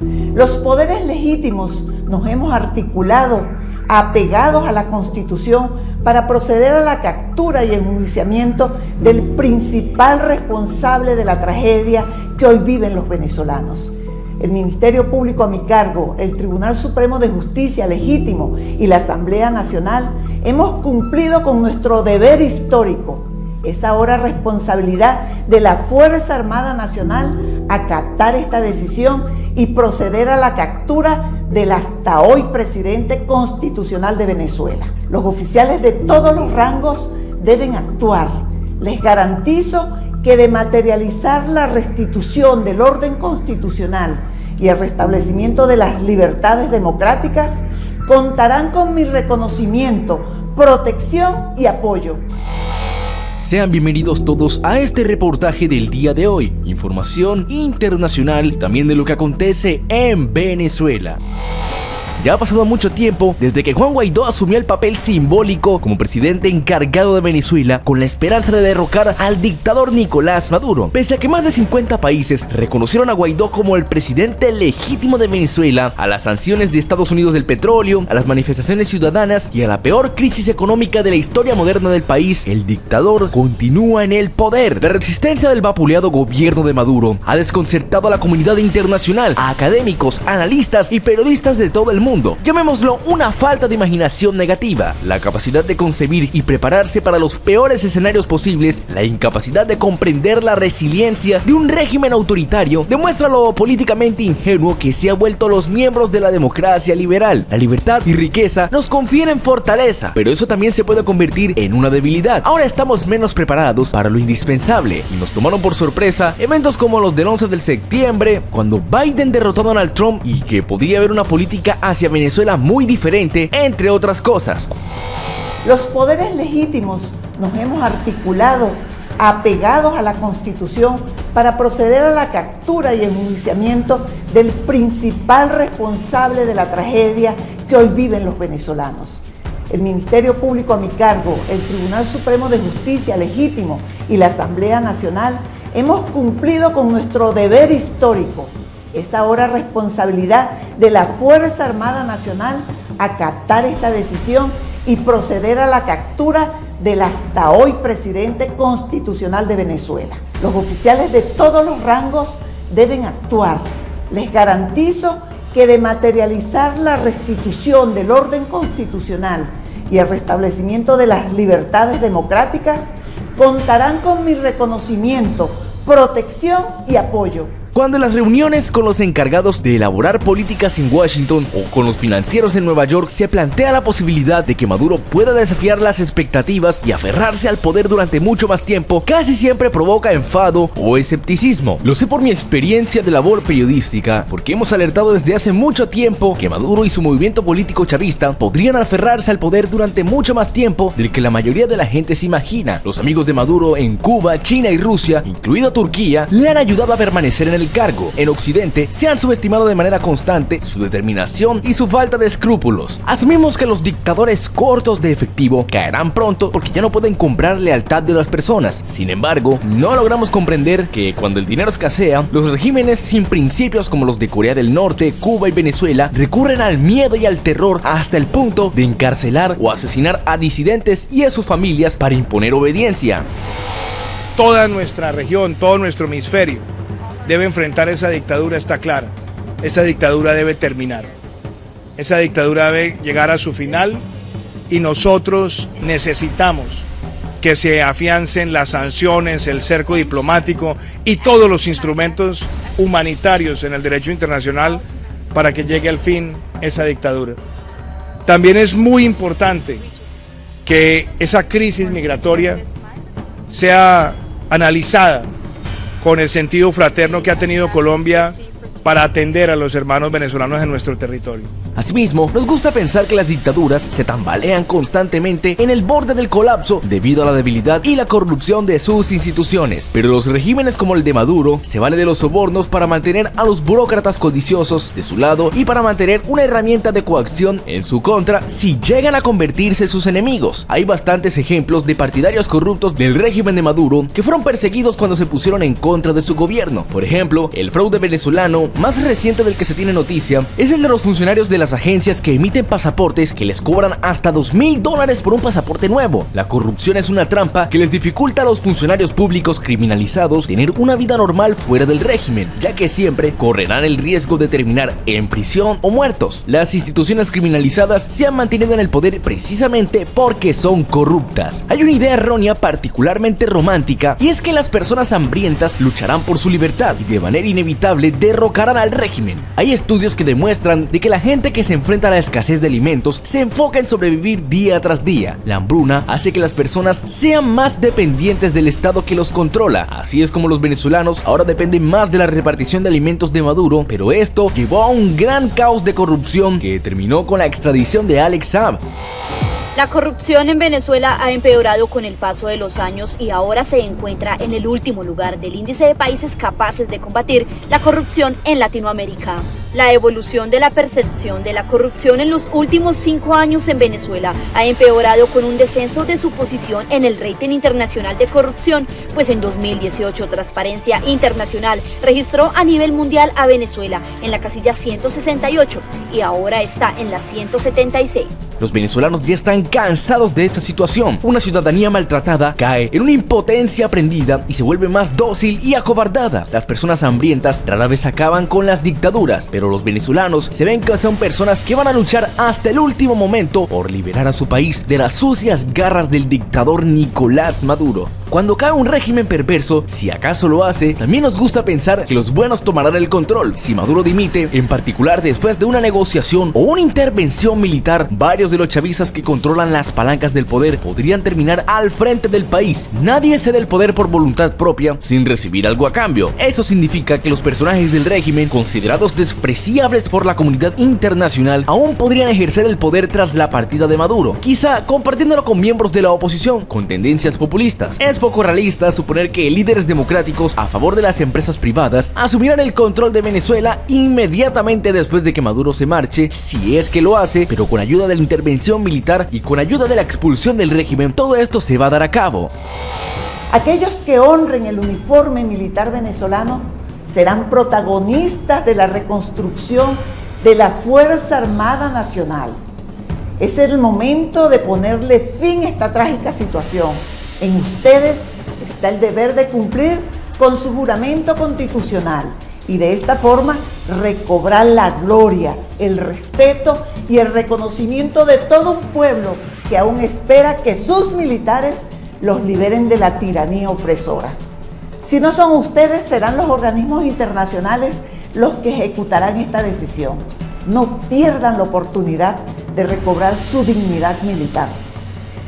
Los poderes legítimos nos hemos articulado, apegados a la Constitución, para proceder a la captura y enjuiciamiento del principal responsable de la tragedia que hoy viven los venezolanos. El Ministerio Público a mi cargo, el Tribunal Supremo de Justicia legítimo y la Asamblea Nacional hemos cumplido con nuestro deber histórico. Es ahora responsabilidad de la Fuerza Armada Nacional acatar esta decisión y proceder a la captura del hasta hoy presidente constitucional de Venezuela. Los oficiales de todos los rangos deben actuar. Les garantizo que de materializar la restitución del orden constitucional y el restablecimiento de las libertades democráticas, contarán con mi reconocimiento, protección y apoyo. Sean bienvenidos todos a este reportaje del día de hoy. Información internacional y también de lo que acontece en Venezuela. Ya ha pasado mucho tiempo desde que Juan Guaidó asumió el papel simbólico como presidente encargado de Venezuela con la esperanza de derrocar al dictador Nicolás Maduro. Pese a que más de 50 países reconocieron a Guaidó como el presidente legítimo de Venezuela, a las sanciones de Estados Unidos del petróleo, a las manifestaciones ciudadanas y a la peor crisis económica de la historia moderna del país, el dictador continúa en el poder. La resistencia del vapuleado gobierno de Maduro ha desconcertado a la comunidad internacional, a académicos, analistas y periodistas de todo el mundo. Llamémoslo una falta de imaginación negativa, la capacidad de concebir y prepararse para los peores escenarios posibles, la incapacidad de comprender la resiliencia de un régimen autoritario, demuestra lo políticamente ingenuo que se ha vuelto los miembros de la democracia liberal. La libertad y riqueza nos confieren fortaleza, pero eso también se puede convertir en una debilidad. Ahora estamos menos preparados para lo indispensable y nos tomaron por sorpresa eventos como los del 11 de septiembre, cuando Biden derrotó a Donald Trump y que podría haber una política hacia Venezuela muy diferente, entre otras cosas. Los poderes legítimos nos hemos articulado, apegados a la Constitución, para proceder a la captura y enjuiciamiento del principal responsable de la tragedia que hoy viven los venezolanos. El Ministerio Público a mi cargo, el Tribunal Supremo de Justicia legítimo y la Asamblea Nacional hemos cumplido con nuestro deber histórico. Es ahora responsabilidad de la Fuerza Armada Nacional acatar esta decisión y proceder a la captura del hasta hoy presidente constitucional de Venezuela. Los oficiales de todos los rangos deben actuar. Les garantizo que de materializar la restitución del orden constitucional y el restablecimiento de las libertades democráticas, contarán con mi reconocimiento, protección y apoyo. Cuando en las reuniones con los encargados de elaborar políticas en Washington o con los financieros en Nueva York se plantea la posibilidad de que Maduro pueda desafiar las expectativas y aferrarse al poder durante mucho más tiempo, casi siempre provoca enfado o escepticismo. Lo sé por mi experiencia de labor periodística, porque hemos alertado desde hace mucho tiempo que Maduro y su movimiento político chavista podrían aferrarse al poder durante mucho más tiempo del que la mayoría de la gente se imagina. Los amigos de Maduro en Cuba, China y Rusia, incluido Turquía, le han ayudado a permanecer en el cargo. En Occidente se han subestimado de manera constante su determinación y su falta de escrúpulos. Asumimos que los dictadores cortos de efectivo caerán pronto porque ya no pueden comprar lealtad de las personas. Sin embargo, no logramos comprender que cuando el dinero escasea, los regímenes sin principios como los de Corea del Norte, Cuba y Venezuela recurren al miedo y al terror hasta el punto de encarcelar o asesinar a disidentes y a sus familias para imponer obediencia. Toda nuestra región, todo nuestro hemisferio debe enfrentar esa dictadura, está clara. Esa dictadura debe terminar. Esa dictadura debe llegar a su final y nosotros necesitamos que se afiancen las sanciones, el cerco diplomático y todos los instrumentos humanitarios en el derecho internacional para que llegue al fin esa dictadura. También es muy importante que esa crisis migratoria sea analizada con el sentido fraterno que ha tenido Colombia para atender a los hermanos venezolanos en nuestro territorio. Asimismo, nos gusta pensar que las dictaduras se tambalean constantemente en el borde del colapso debido a la debilidad y la corrupción de sus instituciones. Pero los regímenes como el de Maduro se vale de los sobornos para mantener a los burócratas codiciosos de su lado y para mantener una herramienta de coacción en su contra si llegan a convertirse en sus enemigos. Hay bastantes ejemplos de partidarios corruptos del régimen de Maduro que fueron perseguidos cuando se pusieron en contra de su gobierno. Por ejemplo, el fraude venezolano, más reciente del que se tiene noticia es el de los funcionarios de las agencias que emiten pasaportes que les cobran hasta $2,000 por un pasaporte nuevo. La corrupción es una trampa que les dificulta a los funcionarios públicos criminalizados tener una vida normal fuera del régimen, ya que siempre correrán el riesgo de terminar en prisión o muertos. Las instituciones criminalizadas se han mantenido en el poder precisamente porque son corruptas. Hay una idea errónea particularmente romántica, y es que las personas hambrientas lucharán por su libertad y de manera inevitable derrocarán al régimen. Hay estudios que demuestran de que la gente que se enfrenta a la escasez de alimentos se enfoca en sobrevivir día tras día. La hambruna hace que las personas sean más dependientes del Estado que los controla. Así es como los venezolanos ahora dependen más de la repartición de alimentos de Maduro, pero esto llevó a un gran caos de corrupción que terminó con la extradición de Alex Saab. La corrupción en Venezuela ha empeorado con el paso de los años y ahora se encuentra en el último lugar del índice de países capaces de combatir la corrupción en Latinoamérica. La evolución de la percepción de la corrupción en los últimos 5 años en Venezuela ha empeorado con un descenso de su posición en el rating internacional de corrupción, pues en 2018 Transparencia Internacional registró a nivel mundial a Venezuela en la casilla 168 y ahora está en la 176. Los venezolanos ya están cansados de esta situación. Una ciudadanía maltratada cae en una impotencia aprendida y se vuelve más dócil y acobardada. Las personas hambrientas rara vez acaban con las dictaduras, pero los venezolanos se ven que son personas que van a luchar hasta el último momento por liberar a su país de las sucias garras del dictador Nicolás Maduro. Cuando cae un régimen perverso, si acaso lo hace, también nos gusta pensar que los buenos tomarán el control. Si Maduro dimite, en particular después de una negociación o una intervención militar, varios de los chavistas que controlan las palancas del poder podrían terminar al frente del país. Nadie cede el poder por voluntad propia sin recibir algo a cambio. Eso significa que los personajes del régimen, considerados despreciables por la comunidad internacional, aún podrían ejercer el poder tras la partida de Maduro, quizá compartiéndolo con miembros de la oposición con tendencias populistas. Es poco realista suponer que líderes democráticos a favor de las empresas privadas asumirán el control de Venezuela inmediatamente después de que Maduro se marche, si es que lo hace, pero con ayuda de la intervención militar y con ayuda de la expulsión del régimen, todo esto se va a dar a cabo. Aquellos que honren el uniforme militar venezolano serán protagonistas de la reconstrucción de la Fuerza Armada Nacional. Es el momento de ponerle fin a esta trágica situación. En ustedes está el deber de cumplir con su juramento constitucional y de esta forma recobrar la gloria, el respeto y el reconocimiento de todo un pueblo que aún espera que sus militares los liberen de la tiranía opresora. Si no son ustedes, serán los organismos internacionales los que ejecutarán esta decisión. No pierdan la oportunidad de recobrar su dignidad militar.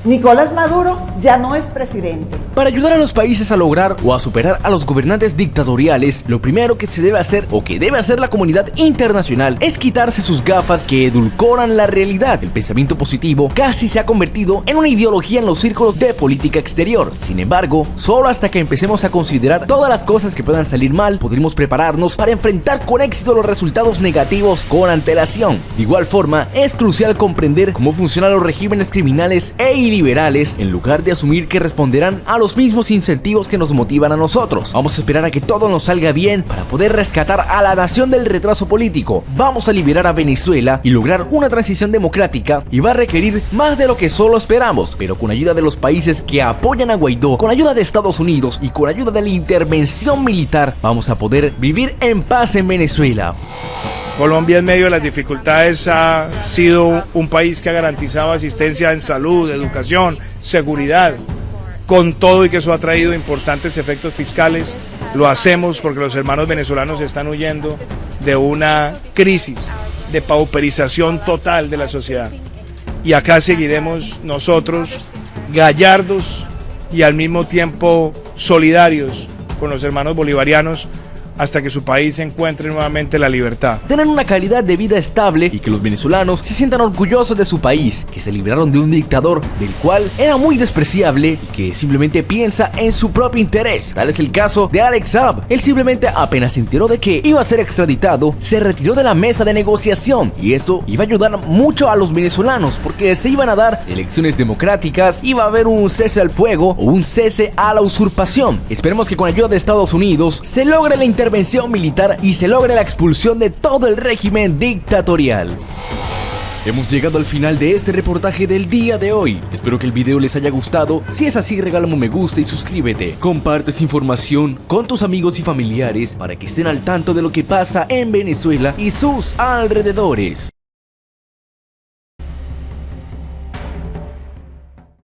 Nicolás Maduro ya no es presidente. Para ayudar a los países a lograr o a superar a los gobernantes dictatoriales, lo primero que se debe hacer o que debe hacer la comunidad internacional es quitarse sus gafas que edulcoran la realidad. El pensamiento positivo casi se ha convertido en una ideología en los círculos de política exterior. Sin embargo, solo hasta que empecemos a considerar todas las cosas que puedan salir mal, podremos prepararnos para enfrentar con éxito los resultados negativos con antelación. De igual forma, es crucial comprender cómo funcionan los regímenes criminales e liberales en lugar de asumir que responderán a los mismos incentivos que nos motivan a nosotros. Vamos a esperar a que todo nos salga bien para poder rescatar a la nación del retraso político. Vamos a liberar a Venezuela y lograr una transición democrática, y va a requerir más de lo que solo esperamos, pero con ayuda de los países que apoyan a Guaidó, con ayuda de Estados Unidos y con ayuda de la intervención militar, vamos a poder vivir en paz en Venezuela. Colombia, en medio de las dificultades, ha sido un país que ha garantizado asistencia en salud, educación, seguridad, con todo y que eso ha traído importantes efectos fiscales. Lo hacemos porque los hermanos venezolanos están huyendo de una crisis de pauperización total de la sociedad. Y acá seguiremos nosotros gallardos y al mismo tiempo solidarios con los hermanos bolivarianos hasta que su país encuentre nuevamente la libertad. Tengan una calidad de vida estable y que los venezolanos se sientan orgullosos de su país, que se libraron de un dictador del cual era muy despreciable y que simplemente piensa en su propio interés. Tal es el caso de Alex Saab. Él simplemente, apenas se enteró de que iba a ser extraditado, se retiró de la mesa de negociación, y eso iba a ayudar mucho a los venezolanos porque se iban a dar elecciones democráticas, iba a haber un cese al fuego o un cese a la usurpación. Esperemos que con ayuda de Estados Unidos se logre la intervención intervención militar y se logra la expulsión de todo el régimen dictatorial. Hemos llegado al final de este reportaje del día de hoy. Espero que el video les haya gustado. Si es así, regálame un me gusta y suscríbete. Comparte esta información con tus amigos y familiares para que estén al tanto de lo que pasa en Venezuela y sus alrededores.